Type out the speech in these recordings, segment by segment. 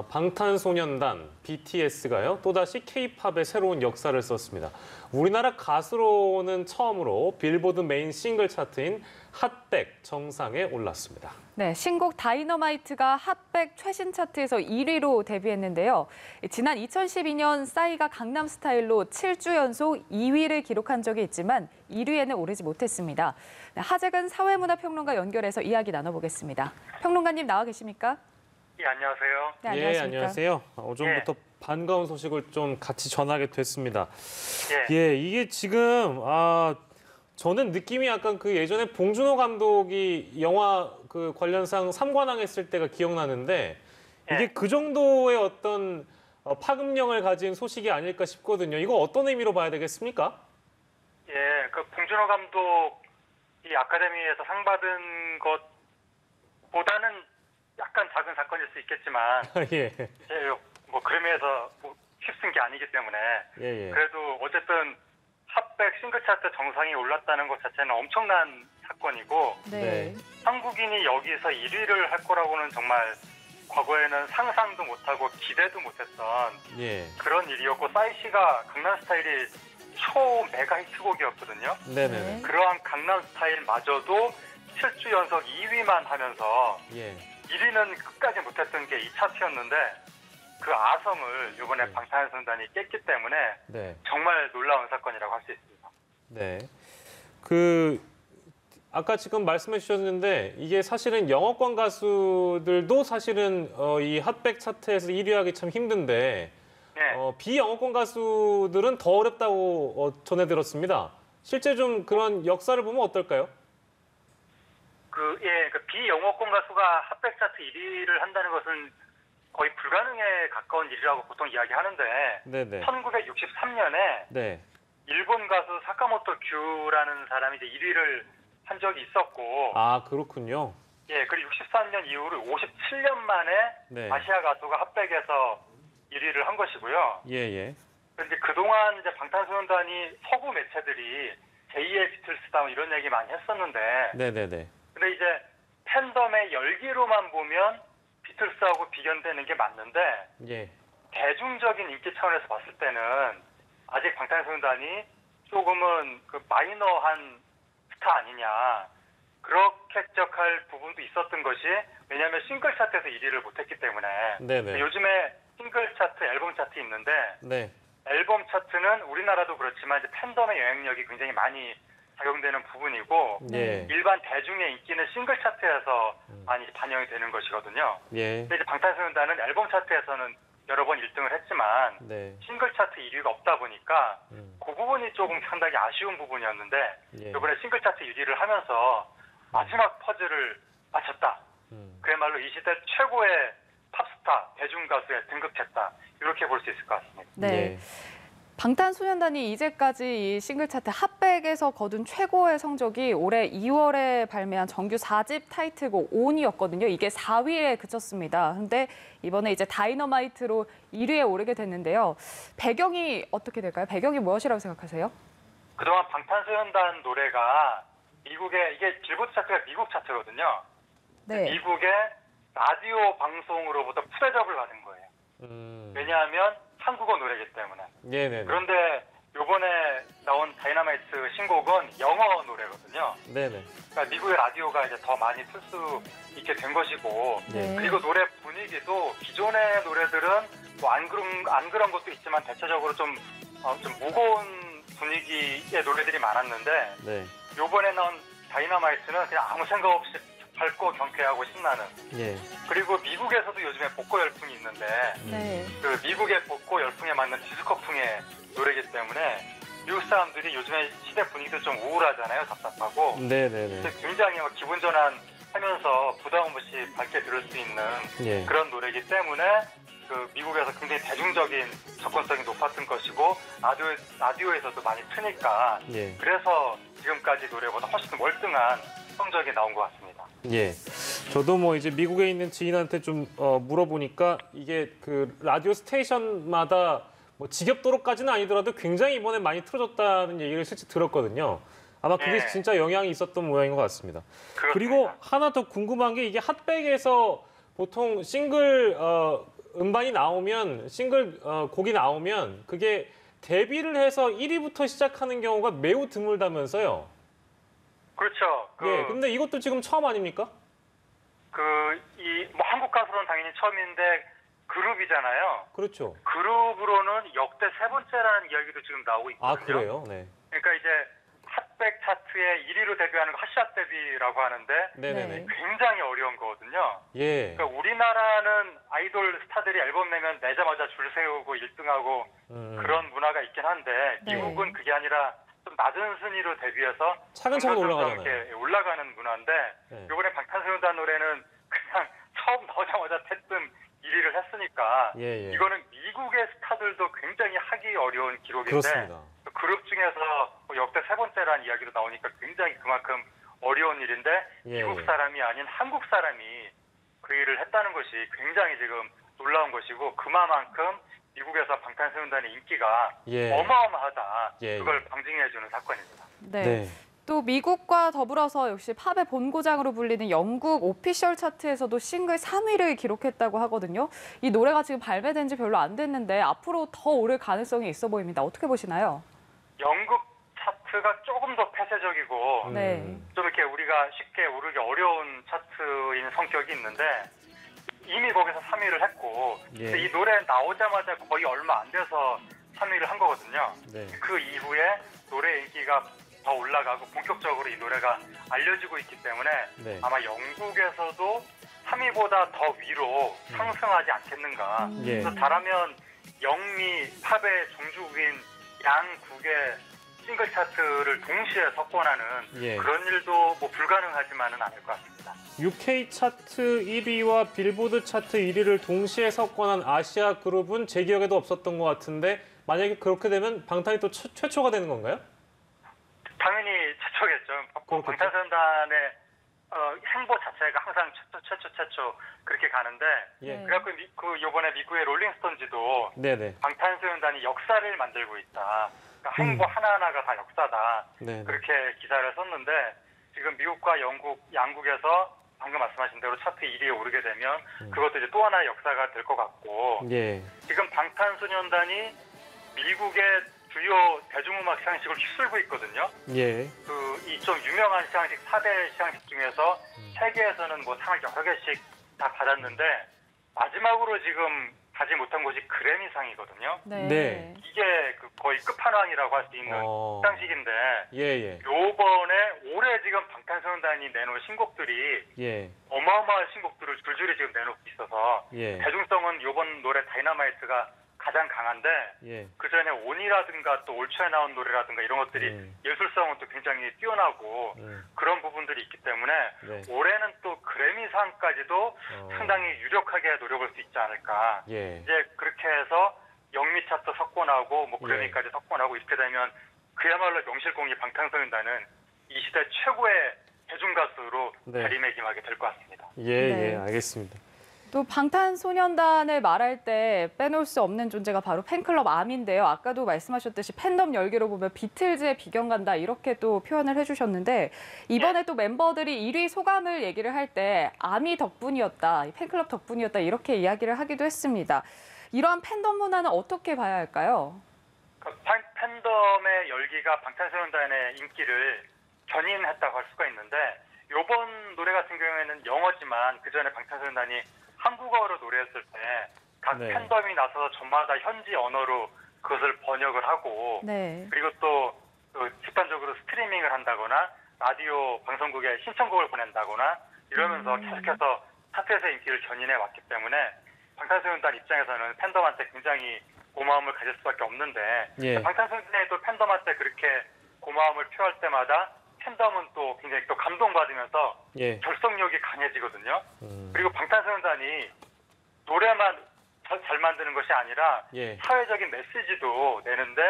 방탄소년단 BTS가요 또다시 K-팝의 새로운 역사를 썼습니다. 우리나라 가수로는 처음으로 빌보드 메인 싱글 차트인 핫백 정상에 올랐습니다. 네, 신곡 다이너마이트가 핫백 최신 차트에서 1위로 데뷔했는데요. 지난 2012년 싸이가 강남스타일로 7주 연속 2위를 기록한 적이 있지만 1위에는 오르지 못했습니다. 네, 하재근 사회문화평론가 연결해서 이야기 나눠보겠습니다. 평론가님 나와 계십니까? 예, 안녕하세요. 네, 안녕하십니까? 안녕하세요. 오전부터 반가운 소식을 좀 같이 전하게 됐습니다. 예. 이게 지금 저는 느낌이 약간 그 예전에 봉준호 감독이 영화 그 관련상 3관왕 했을 때가 기억나는데 이게 그 정도의 어떤 파급력을 가진 소식이 아닐까 싶거든요. 이거 어떤 의미로 봐야 되겠습니까? 예, 그 봉준호 감독이 아카데미에서 상 받은 것보다는 약간 작은 사건일 수 있겠지만, 예. 뭐 그러면서 휩쓴 게 아니기 때문에 그래도 어쨌든 핫백 싱글 차트 정상에 올랐다는 것 자체는 엄청난 사건이고, 네. 한국인이 여기서 1위를 할 거라고는 정말 과거에는 상상도 못하고 기대도 못했던 그런 일이었고, 싸이 씨가 강남스타일이 초 메가 히트곡이었거든요. 네네. 그러한 강남스타일마저도 7주 연속 2위만 하면서 1위는 끝까지 못했던 게 이 차트였는데, 그 아성을 이번에 방탄소년단이 깼기 때문에 정말 놀라운 사건이라고 할 수 있습니다. 네. 아까 지금 말씀해 주셨는데 이게 사실은 영어권 가수들도 사실은 이 핫백 차트에서 1위하기 참 힘든데 비영어권 가수들은 더 어렵다고 전해 들었습니다. 실제 좀 그런 역사를 보면 어떨까요? 그 비영어권 가수가 핫백 차트 1위를 한다는 것은 거의 불가능에 가까운 일이라고 보통 이야기하는데 1963년에 일본 가수 사카모토 규라는 사람이 이제 1위를 한 적이 있었고, 그렇군요. 그리고 63년 이후로 57년 만에 아시아 가수가 핫백에서 1위를 한 것이고요. 그런데 그동안 이제 방탄소년단이 서구 매체들이 제2의 비틀스다 이런 얘기 많이 했었는데, 근데 이제 팬덤의 열기로만 보면 비틀스하고 비견되는 게 맞는데 대중적인 인기 차원에서 봤을 때는 아직 방탄소년단이 조금은 그 마이너한 스타 아니냐, 그렇게 지적할 부분도 있었던 것이, 왜냐하면 싱글 차트에서 1위를 못했기 때문에. 요즘에 싱글 차트, 앨범 차트 있는데 앨범 차트는 우리나라도 그렇지만 이제 팬덤의 영향력이 굉장히 많이 작용되는 부분이고 일반 대중의 인기는 싱글 차트에서 많이 반영이 되는 것이거든요. 근데 이제 방탄소년단은 앨범 차트에서는 여러 번 1등을 했지만 싱글 차트 1위가 없다 보니까 그 부분이 조금 상당히 아쉬운 부분이었는데 이번에 싱글 차트 1위를 하면서 마지막 퍼즐을 맞췄다. 그야말로 이 시대 최고의 팝스타, 대중가수에 등극했다. 이렇게 볼 수 있을 것 같습니다. 방탄소년단이 이제까지 이 싱글 차트 핫백에서 거둔 최고의 성적이 올해 2월에 발매한 정규 4집 타이틀곡 ON이었거든요. 이게 4위에 그쳤습니다. 근데 이번에 이제 다이너마이트로 1위에 오르게 됐는데요. 배경이 어떻게 될까요? 배경이 무엇이라고 생각하세요? 그동안 방탄소년단 노래가 이게 빌보드 차트가 미국 차트거든요. 미국의 라디오 방송으로부터 푸대접을 받은 거예요. 왜냐하면 한국어 노래이기 때문에. 그런데 이번에 나온 다이너마이트 신곡은 영어 노래거든요. 그러니까 미국의 라디오가 이제 더 많이 틀 수 있게 된 것이고, 그리고 노래 분위기도 기존의 노래들은 뭐 안 그런 것도 있지만 대체적으로 좀 무거운 분위기의 노래들이 많았는데 이번에 나온 다이너마이트는 그냥 아무 생각 없이 밝고 경쾌하고 신나는. 그리고 미국에서도 요즘에 복고 열풍이 있는데 그 미국의 복고 열풍에 맞는 디스코풍의 노래이기 때문에 미국 사람들이 요즘에 시대 분위기도 좀 우울하잖아요. 답답하고. 굉장히 기분 전환 하면서 부담 없이 밝게 들을 수 있는 그런 노래이기 때문에 그 미국에서 굉장히 대중적인 접근성이 높았던 것이고 라디오에서도 많이 트니까 그래서 지금까지 노래보다 훨씬 더 월등한 성적이 나온 것 같습니다. 저도 뭐 이제 미국에 있는 지인한테 좀 물어보니까 이게 그 라디오 스테이션마다 뭐 지겹도록까지는 아니더라도 굉장히 이번에 많이 틀어졌다는 얘기를 실제 들었거든요. 아마 그게 진짜 영향이 있었던 모양인 것 같습니다. 그리고 하나 더 궁금한 게 이게 핫백에서 보통 싱글 음반이 나오면 싱글 곡이 나오면 그게 데뷔를 해서 1위부터 시작하는 경우가 매우 드물다면서요. 그렇죠. 예, 근데 이것도 지금 처음 아닙니까? 뭐 한국 가수로는 당연히 처음인데 그룹이잖아요. 그렇죠. 그룹으로는 역대 세 번째라는 이야기도 지금 나오고 있거든요. 아, 그래요? 네. 그러니까 이제 핫백 차트에 1위로 데뷔하는 거 핫샷 데뷔라고 하는데 네네네. 굉장히 어려운 거거든요. 예. 그러니까 우리나라는 아이돌 스타들이 앨범 내면 내자마자 줄 세우고 1등하고 그런 문화가 있긴 한데 네. 미국은 그게 아니라 좀 낮은 순위로 데뷔해서 차근차근 올라가잖아요. 이렇게 올라가는 문화인데 네. 이번에 방탄소년단 노래는 그냥 처음 나오자마자 태뜸 1위를 했으니까 예, 예. 이거는 미국의 스타들도 굉장히 하기 어려운 기록인데 그렇습니다. 그룹 중에서 역대 세 번째라는 이야기도 나오니까 굉장히 그만큼 어려운 일인데 예, 미국 예. 사람이 아닌 한국 사람이 그 일을 했다는 것이 굉장히 지금 놀라운 것이고 그만큼 미국에서 방탄소년단의 인기가 예. 어마어마하다. 예, 예. 그걸 방증해주는 사건입니다. 네. 네. 또 미국과 더불어서 역시 팝의 본고장으로 불리는 영국 오피셜 차트에서도 싱글 3위를 기록했다고 하거든요. 이 노래가 지금 발매된 지 별로 안 됐는데 앞으로 더 오를 가능성이 있어 보입니다. 어떻게 보시나요? 영국 차트가 조금 더 폐쇄적이고 네. 좀 이렇게 우리가 쉽게 오르기 어려운 차트인 성격이 있는데 이미 거기서 3위를 했고 예. 근데 이 노래 나오자마자 거의 얼마 안 돼서 3위를 한 거거든요. 네. 그 이후에 노래 인기가 더 올라가고 본격적으로 이 노래가 알려지고 있기 때문에 네. 아마 영국에서도 3위보다 더 위로 상승하지 않겠는가. 예. 그래서 잘하면 영미 팝의 종주국인 양국의 싱글 차트를 동시에 석권하는 예. 그런 일도 뭐 불가능하지만은 않을 것 같습니다. UK 차트 1위와 빌보드 차트 1위를 동시에 석권한 아시아 그룹은 제 기억에도 없었던 것 같은데 만약에 그렇게 되면 방탄이 또 최초가 되는 건가요? 당연히 최초겠죠. 그렇겠죠. 방탄소년단의 행보 자체가 항상 최초 그렇게 가는데 예. 그래갖고 요번에 미국의 롤링스톤즈도 네네. 방탄소년단이 역사를 만들고 있다. 그러니까 행보 하나하나가 다 역사다. 네네. 그렇게 기사를 썼는데 지금 미국과 영국 양국에서 방금 말씀하신 대로 차트 1위에 오르게 되면 그것도 이제 또 하나의 역사가 될 것 같고 예. 지금 방탄소년단이 미국의 주요 대중음악 시상식을 휩쓸고 있거든요. 예. 이 좀 유명한 시상식 4대 시상식 중에서 세계에서는 뭐 상을 여러 개씩 다 받았는데 마지막으로 지금 가지 못한 곳이 그래미상이거든요. 네. 이게 거의 끝판왕이라고 할 수 있는 시상식인데 예. 요번에 올해 지금 방탄소년단이 내놓은 신곡들이 예. 어마어마한 신곡들을 줄줄이 지금 내놓고 있어서 예. 대중성은 요번 노래 다이너마이트가 가장 강한데 예. 그 전에 온이라든가 또 올 초에 나온 노래라든가 이런 것들이 예술성은 또 굉장히 뛰어나고 그런 부분들이 있기 때문에 네. 올해는 또 그래미상까지도 상당히 유력하게 노려볼 수 있지 않을까. 예. 이제 그렇게 해서 영미 차트 석권하고 뭐 그래미까지 석권하고 이렇게 되면 그야말로 명실공히 방탄소년단은 이 시대 최고의 대중가수로 네. 자리매김하게 될 것 같습니다. 예, 알겠습니다. 또 방탄소년단을 말할 때 빼놓을 수 없는 존재가 바로 팬클럽 아미인데요. 아까도 말씀하셨듯이 팬덤 열기로 보면 비틀즈에 비견간다 이렇게 또 표현을 해주셨는데 이번에 또 멤버들이 1위 소감을 얘기를 할 때 아미 덕분이었다, 팬클럽 덕분이었다 이렇게 이야기를 하기도 했습니다. 이러한 팬덤 문화는 어떻게 봐야 할까요? 팬덤의 열기가 방탄소년단의 인기를 견인했다고 할 수가 있는데 이번 노래 같은 경우에는 영어지만 그 전에 방탄소년단이 한국어로 노래했을 때 각 네. 팬덤이 나서서 저마다 현지 언어로 그것을 번역을 하고 네. 그리고 또 집단적으로 스트리밍을 한다거나 라디오 방송국에 신청곡을 보낸다거나 이러면서 계속해서 차트에서 인기를 견인해 왔기 때문에 방탄소년단 입장에서는 팬덤한테 굉장히 고마움을 가질 수밖에 없는데 예. 방탄소년단이 또 팬덤한테 그렇게 고마움을 표할 때마다 팬덤은 또 굉장히 또 감동받으면서 예. 결속력이 강해지거든요. 그리고 방탄소년단이 노래만 잘 만드는 것이 아니라 예. 사회적인 메시지도 내는데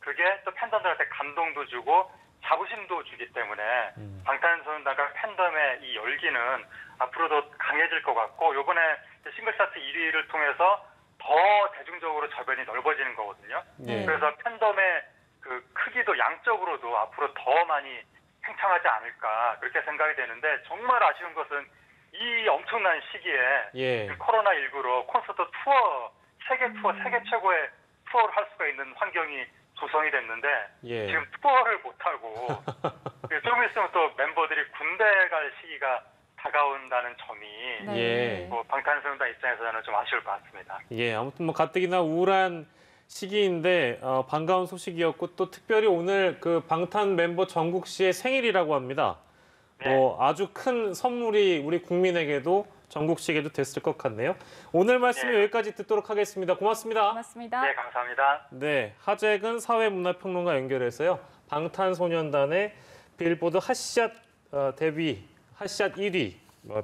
그게 또 팬덤들한테 감동도 주고 자부심도 주기 때문에 방탄소년단과 팬덤의 이 열기는 앞으로도 강해질 것 같고 이번에 싱글 차트 1위를 통해서 더 대중적으로 저변이 넓어지는 거거든요. 예. 그래서 팬덤의 그 크기도 양적으로도 앞으로 더 많이 팽창하지 않을까 그렇게 생각이 되는데 정말 아쉬운 것은 이 엄청난 시기에 예. 코로나19로 콘서트 투어, 세계 투어, 세계 최고의 투어를 할 수가 있는 환경이 조성이 됐는데 예. 지금 투어를 못하고 좀 있으면 또 멤버들이 군대 갈 시기가 다가온다는 점이 예. 뭐 방탄소년단 입장에서는 좀 아쉬울 것 같습니다. 예, 아무튼 뭐 가뜩이나 우울한 시기인데 반가운 소식이었고 또 특별히 오늘 그 방탄 멤버 정국 씨의 생일이라고 합니다. 뭐 아주 큰 선물이 우리 국민에게도 정국 씨에게도 됐을 것 같네요. 오늘 말씀 네. 여기까지 듣도록 하겠습니다. 고맙습니다. 고맙습니다. 네, 감사합니다. 네, 하재근 사회문화평론가 연결해서요. 방탄소년단의 빌보드 핫샷 데뷔, 핫샷 1위,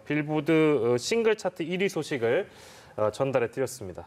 빌보드 싱글 차트 1위 소식을 전달해 드렸습니다.